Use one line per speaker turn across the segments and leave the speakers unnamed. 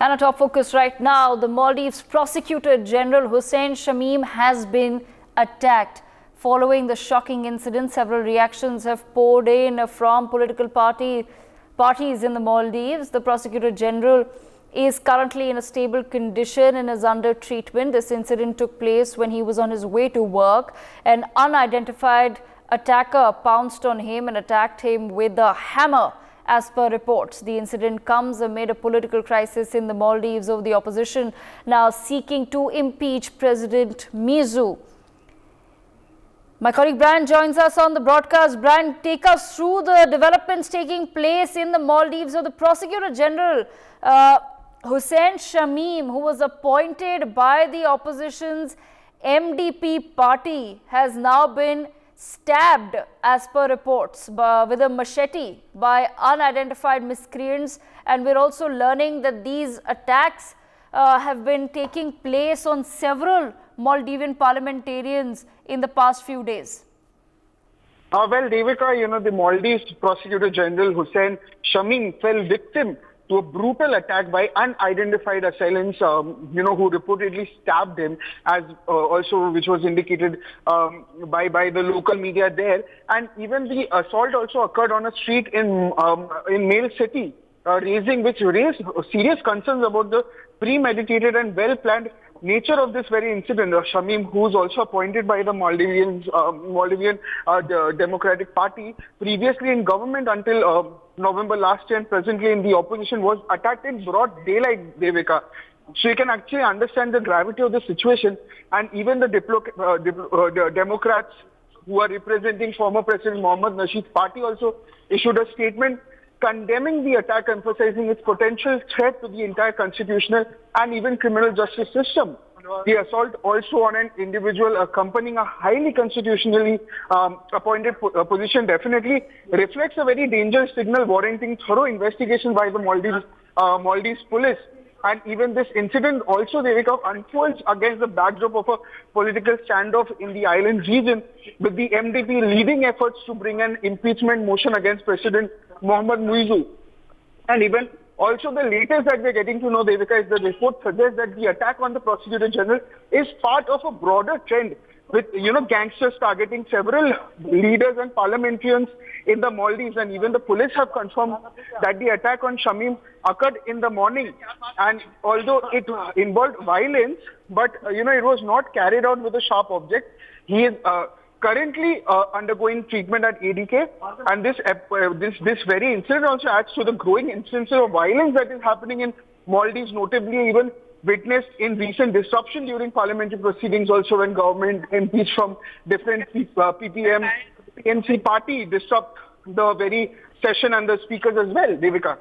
And a top focus right now, the Maldives Prosecutor General Hussein Shamim has been attacked. Following the shocking incident, several reactions have poured in from political parties in the Maldives. The Prosecutor General is currently in a stable condition and is under treatment. This incident took place when he was on his way to work. An unidentified attacker pounced on him and attacked him with a hammer. As per reports, the incident comes amid a political crisis in the Maldives over the opposition now seeking to impeach President Muizzu. My colleague Brian joins us on the broadcast. Brian, take us through the developments taking place in the Maldives. The Prosecutor General Hussein Shamim, who was appointed by the opposition's MDP party, has now been stabbed, as per reports, with a machete by unidentified miscreants. And we're also learning that these attacks have been taking place on several Maldivian parliamentarians in the past few days.
Well, Devika, the Maldives Prosecutor General Hussein Shamim fell victim to a brutal attack by unidentified assailants, who reportedly stabbed him, as also which was indicated by the local media there. And even the assault also occurred on a street in Mail City, which raised serious concerns about the premeditated and well-planned nature of this very incident. Shamim, who is also appointed by the Maldivian Democratic Party, previously in government until November last year and presently in the opposition, was attacked in broad daylight, Devika. So you can actually understand the gravity of the situation. And even the Democrats who are representing former President Mohammad Nasheed's party also issued a statement condemning the attack, emphasizing its potential threat to the entire constitutional and even criminal justice system. The assault also on an individual accompanying a highly constitutionally appointed position definitely reflects a very dangerous signal warranting thorough investigation by the Maldives police. And even this incident also, Devika, unfolds against the backdrop of a political standoff in the island region, with the MDP leading efforts to bring an impeachment motion against President Mohammad Muizzu. And even also the latest that we're getting to know, Devika, is the report suggests that the attack on the Prosecutor General is part of a broader trend with, gangsters targeting several leaders and parliamentarians in the Maldives. And even the police have confirmed that the attack on Shamim occurred in the morning. And although it involved violence, but, it was not carried out with a sharp object. He is currently undergoing treatment at ADK, and this very incident also adds to the growing instances of violence that is happening in Maldives, notably even witnessed in recent disruption during parliamentary proceedings also, when government MPs from different PPM, PNC party disrupt the very session and the speakers as well, Devika.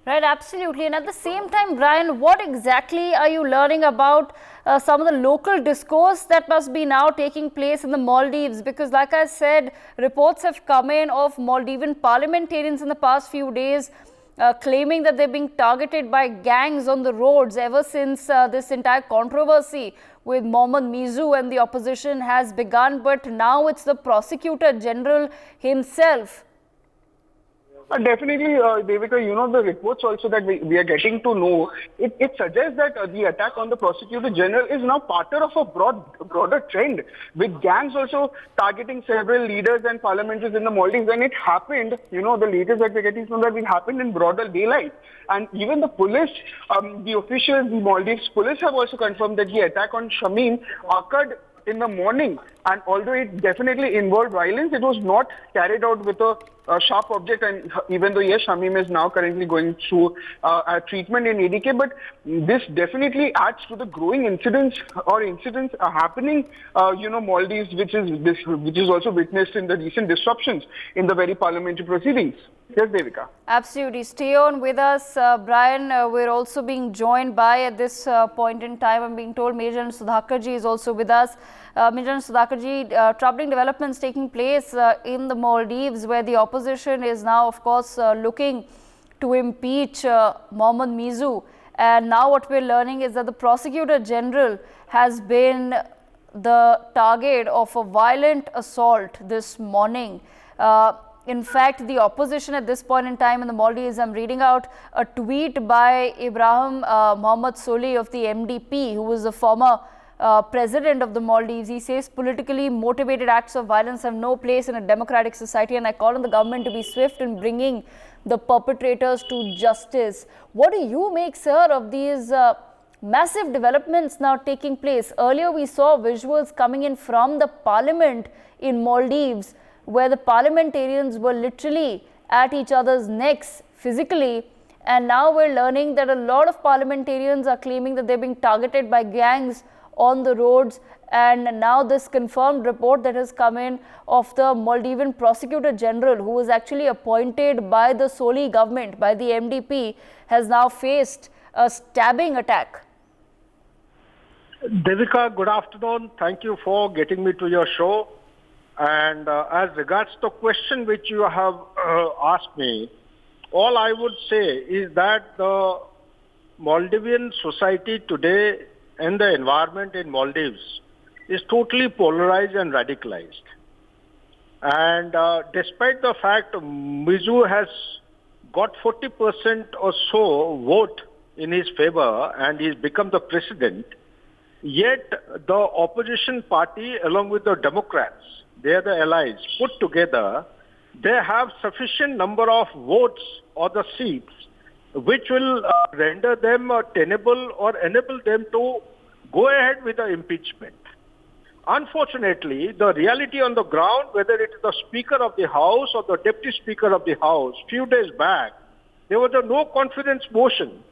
Right, absolutely. And at the same time, Brian, what exactly are you learning about some of the local discourse that must be now taking place in the Maldives? Because like I said, reports have come in of Maldivian parliamentarians in the past few days claiming that they're being targeted by gangs on the roads ever since this entire controversy with Mohammad Muizzu and the opposition has begun. But now it's the Prosecutor General himself.
Definitely, Devika, the reports also that we are getting to know, it suggests that the attack on the Prosecutor General is now part of a broader trend, with gangs also targeting several leaders and parliamentarians in the Maldives. And it happened, the latest that we're getting from that, it happened in broader daylight. And even the police, the officials, the Maldives police have also confirmed that the attack on Shamim occurred in the morning. And although it definitely involved violence, it was not carried out with a sharp object. And even though, yes, Shamim is now currently going through a treatment in ADK, but this definitely adds to the growing incidents happening, Maldives, which is also witnessed in the recent disruptions in the very parliamentary proceedings. Yes, Devika.
Absolutely. Stay on with us, Brian. We're also being joined by, at this point in time, I'm being told Major Sudhakarji is also with us. Major Sudhakarji, troubling developments taking place in the Maldives, where the opposition is now, of course, looking to impeach Mohammad Muizzu. And now what we're learning is that the Prosecutor General has been the target of a violent assault this morning. In fact, the opposition at this point in time in the Maldives, I'm reading out a tweet by Ibrahim Mohammed Soli of the MDP, who was the former president of the Maldives. He says politically motivated acts of violence have no place in a democratic society, and I call on the government to be swift in bringing the perpetrators to justice. What do you make, sir, of these massive developments now taking place? Earlier we saw visuals coming in from the parliament in Maldives, where the parliamentarians were literally at each other's necks physically, and now we're learning that a lot of parliamentarians are claiming that they're being targeted by gangs on the roads. And now this confirmed report that has come in of the Maldivian Prosecutor General, who was actually appointed by the Soli government, by the MDP, has now faced a stabbing attack.
Devika, good afternoon. Thank you for getting me to your show. And as regards the question which you have asked me, all I would say is that the Maldivian society today and the environment in Maldives is totally polarized and radicalized. And despite the fact Muizzu has got 40% or so vote in his favor and he's become the president, yet the opposition party along with the Democrats, they are the allies, put together, they have sufficient number of votes or the seats which will render them tenable or enable them to go ahead with the impeachment. Unfortunately, the reality on the ground, whether it is the Speaker of the House or the Deputy Speaker of the House, few days back, there was a no confidence motion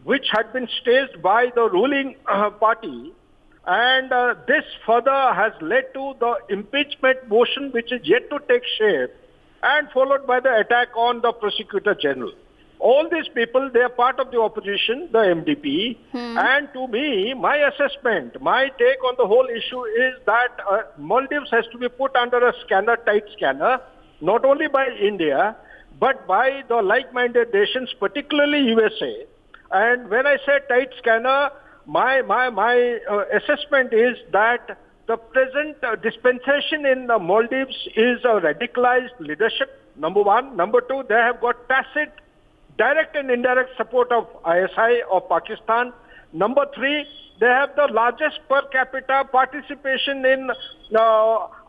which had been staged by the ruling party, and this further has led to the impeachment motion which is yet to take shape, and followed by the attack on the Prosecutor General. All these people, they are part of the opposition, the MDP, and to me, my assessment, my take on the whole issue is that Maldives has to be put under a scanner, tight scanner, not only by India, but by the like-minded nations, particularly USA. And when I say tight scanner, my assessment is that the present dispensation in the Maldives is a radicalized leadership, number one. Number two, they have got tacit direct and indirect support of ISI or Pakistan. Number three, they have the largest per capita participation in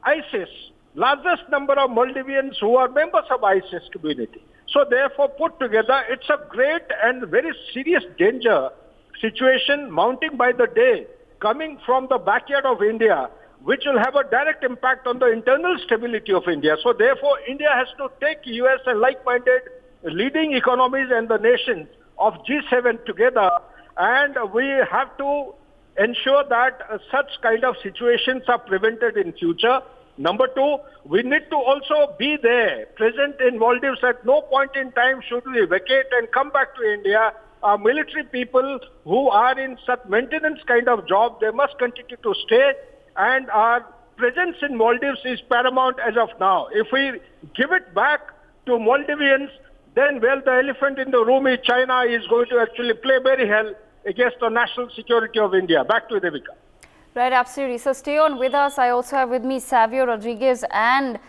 ISIS, largest number of Maldivians who are members of ISIS community. So therefore, put together, it's a great and very serious danger situation mounting by the day, coming from the backyard of India, which will have a direct impact on the internal stability of India. So therefore, India has to take US and like-minded leading economies and the nations of G7 together, and we have to ensure that such kind of situations are prevented in future. Number two, we need to also be there, present in Maldives. At no point in time should we vacate and come back to India. Our military people who are in such maintenance kind of job, they must continue to stay, and our presence in Maldives is paramount as of now. If we give it back to Maldivians, then, well, the elephant in the room is China is going to actually play very hell against the national security of India. Back to Devika.
Right, absolutely. So stay on with us. I also have with me Savio Rodrigues, and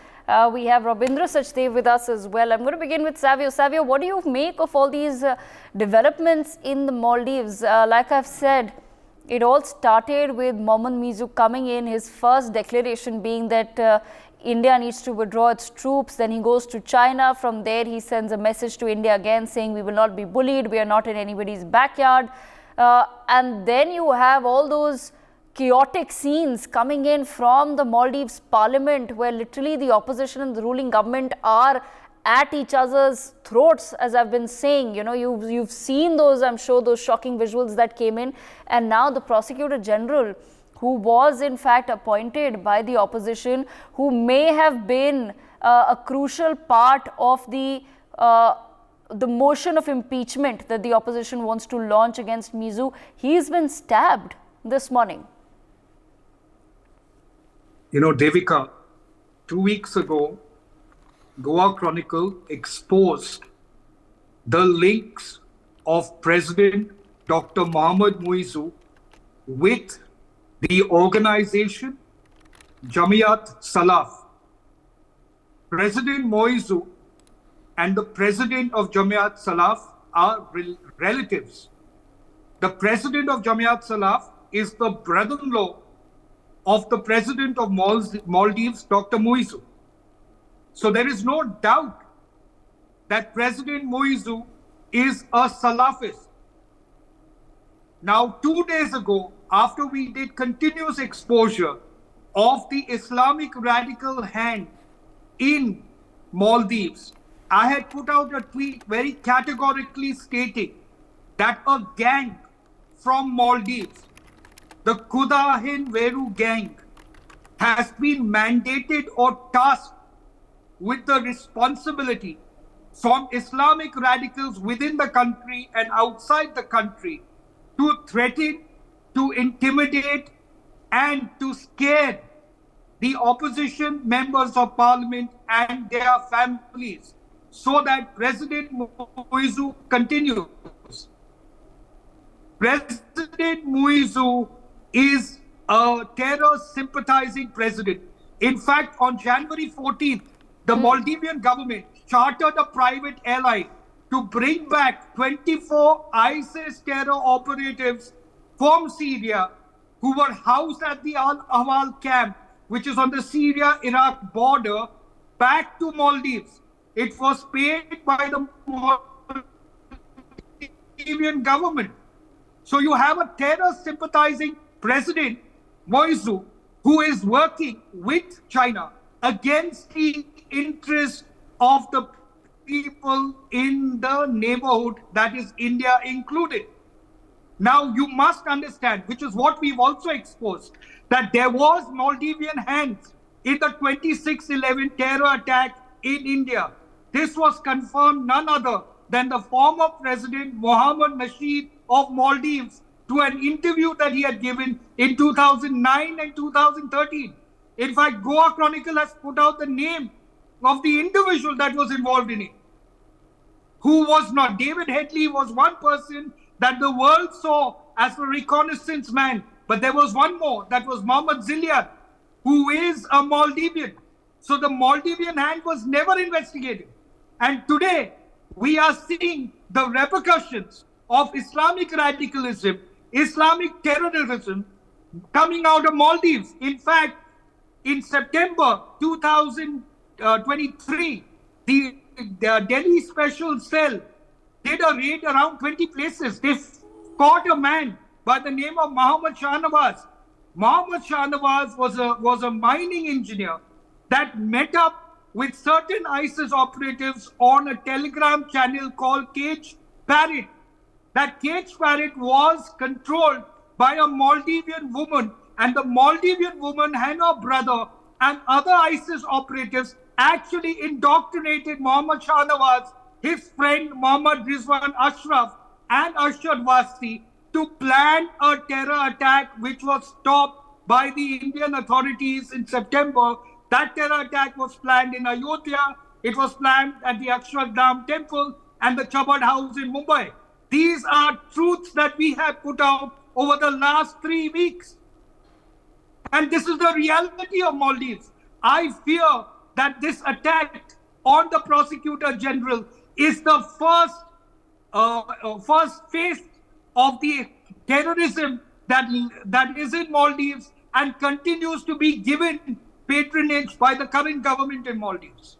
we have Rabindra Sachdev with us as well. I'm going to begin with Savio. Savio, what do you make of all these developments in the Maldives? Like I've said, it all started with Mohammed Muizzu coming in, his first declaration being that India needs to withdraw its troops. Then he goes to China. From there, he sends a message to India again saying we will not be bullied. We are not in anybody's backyard. And then you have all those chaotic scenes coming in from the Maldives parliament, where literally the opposition and the ruling government are at each other's throats, as I've been saying. You know, you've seen those, I'm sure, those shocking visuals that came in. And now the Prosecutor General, who was in fact appointed by the opposition, who may have been a crucial part of the motion of impeachment that the opposition wants to launch against Muizzu, he's been stabbed this morning.
You know, Devika, 2 weeks ago, Goa Chronicle exposed the links of President Dr. Mohammed Muizzu with the organization Jamiat Salaf. President Muizzu and the president of Jamiat Salaf are relatives. The president of Jamiat Salaf is the brother-in-law of the president of Maldives, Dr. Muizzu. So there is no doubt that President Muizzu is a Salafist. Now, 2 days ago, after we did continuous exposure of the Islamic radical hand in Maldives, I had put out a tweet very categorically stating that a gang from Maldives, the Kudahin Veru gang, has been mandated or tasked with the responsibility from Islamic radicals within the country and outside the country to threaten, to intimidate, and to scare the opposition members of parliament and their families so that President Muizzu continues. President Muizzu is a terror sympathizing president. In fact, on January 14th, the Maldivian government chartered a private airline to bring back 24 ISIS terror operatives from Syria who were housed at the Al-Awal camp, which is on the Syria-Iraq border, back to Maldives. It was paid by the Maldivian government. So you have a terror sympathizing president, Muizzu, who is working with China against the interests of the people in the neighborhood, that is India included. Now you must understand, which is what we've also exposed, that there was Maldivian hands in the 26/11 terror attack in India. This was confirmed none other than the former president Mohammed Nasheed of Maldives to an interview that he had given in 2009 and 2013. In fact, Goa Chronicle has put out the name of the individual that was involved in it. Who was not? David Headley was one person that the world saw as a reconnaissance man. But there was one more, that was Mohammed Ziliad, who is a Maldivian. So the Maldivian hand was never investigated. And today, we are seeing the repercussions of Islamic radicalism, Islamic terrorism coming out of Maldives. In fact, in September 2023, the Delhi Special Cell did a raid around 20 places. They caught a man by the name of Mohammed Shahnawaz. Mohammed Shahnawaz was a mining engineer that met up with certain ISIS operatives on a telegram channel called Cage Parrot. That Cage Parrot was controlled by a Maldivian woman, and the Maldivian woman and her brother and other ISIS operatives actually indoctrinated Mohammed Shahnawaz, his friend Mohammed Rizwan Ashraf and Arshad Wasi to plan a terror attack which was stopped by the Indian authorities in September. That terror attack was planned in Ayodhya, it was planned at the Akshardham temple and the Chabad house in Mumbai. These are truths that we have put out over the last 3 weeks. And this is the reality of Maldives. I fear that this attack on the Prosecutor General is the first phase of the terrorism that is in Maldives and continues to be given patronage by the current government in Maldives.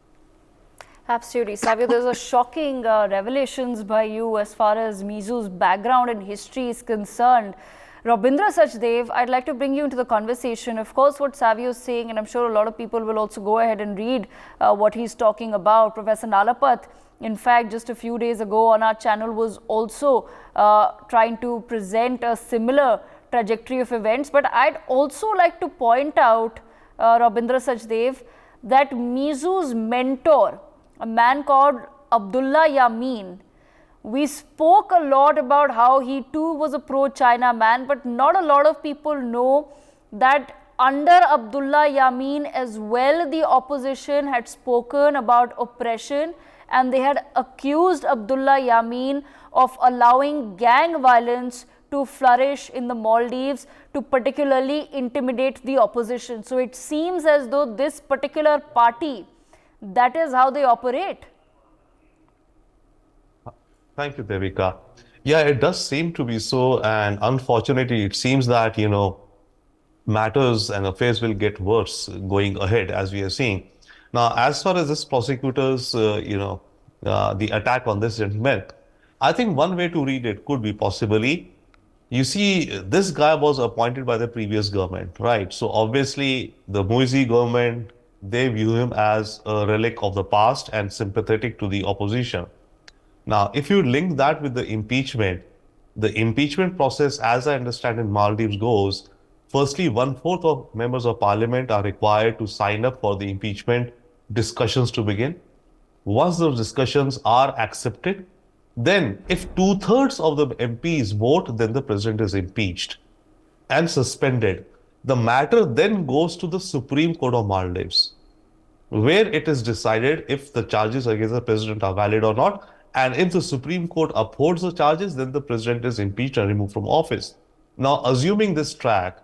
Absolutely. Savio, there's a shocking revelations by you as far as Muizzu's background and history is concerned. Rabindra Sachdev, I'd like to bring you into the conversation. Of course, what Savio is saying, and I'm sure a lot of people will also go ahead and read what he's talking about. Professor Nalapat, in fact, just a few days ago on our channel was also trying to present a similar trajectory of events. But I'd also like to point out, Rabindra Sachdev, that Muizzu's mentor, a man called Abdullah Yameen, we spoke a lot about how he too was a pro-China man, but not a lot of people know that under Abdullah Yameen as well, the opposition had spoken about oppression and they had accused Abdullah Yameen of allowing gang violence to flourish in the Maldives to particularly intimidate the opposition. So it seems as though this particular party, that is how they operate.
Thank you, Devika. Yeah, it does seem to be so. And unfortunately, it seems that, matters and affairs will get worse going ahead, as we are seeing. Now, as far as this prosecutor's, the attack on this gentleman, I think one way to read it could be possibly, you see, this guy was appointed by the previous government, right? So obviously, the Muizzu government, they view him as a relic of the past and sympathetic to the opposition. Now, if you link that with the impeachment process, as I understand in Maldives goes, firstly, one-fourth of members of parliament are required to sign up for the impeachment discussions to begin. Once those discussions are accepted, then if two-thirds of the MPs vote, then the president is impeached and suspended. The matter then goes to the Supreme Court of Maldives, where it is decided if the charges against the president are valid or not. And if the Supreme Court upholds the charges, then the president is impeached and removed from office. Now, assuming this track,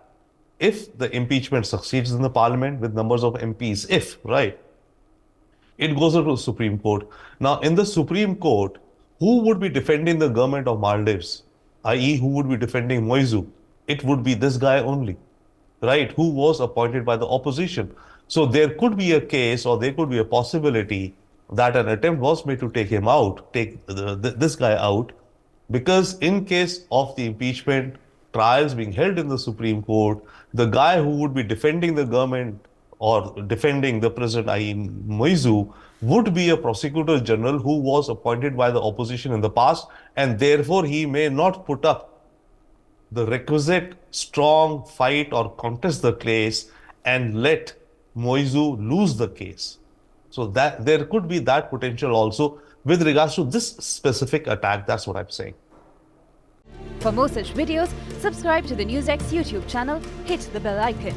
if the impeachment succeeds in the parliament with numbers of MPs, right, it goes to the Supreme Court. Now, in the Supreme Court, who would be defending the government of Maldives, i.e., who would be defending Muizzu? It would be this guy only, right, who was appointed by the opposition. So there could be a case, or there could be a possibility that an attempt was made to take him out, this guy out, because in case of the impeachment trials being held in the Supreme Court, the guy who would be defending the government or defending the president, i.e. Muizzu, would be a prosecutor general who was appointed by the opposition in the past, and therefore he may not put up the requisite strong fight or contest the case and let Muizzu lose the case. So that there could be that potential also with regards to this specific attack. That's what I'm saying.
For more such videos, subscribe to the NewsX YouTube channel, hit the bell icon.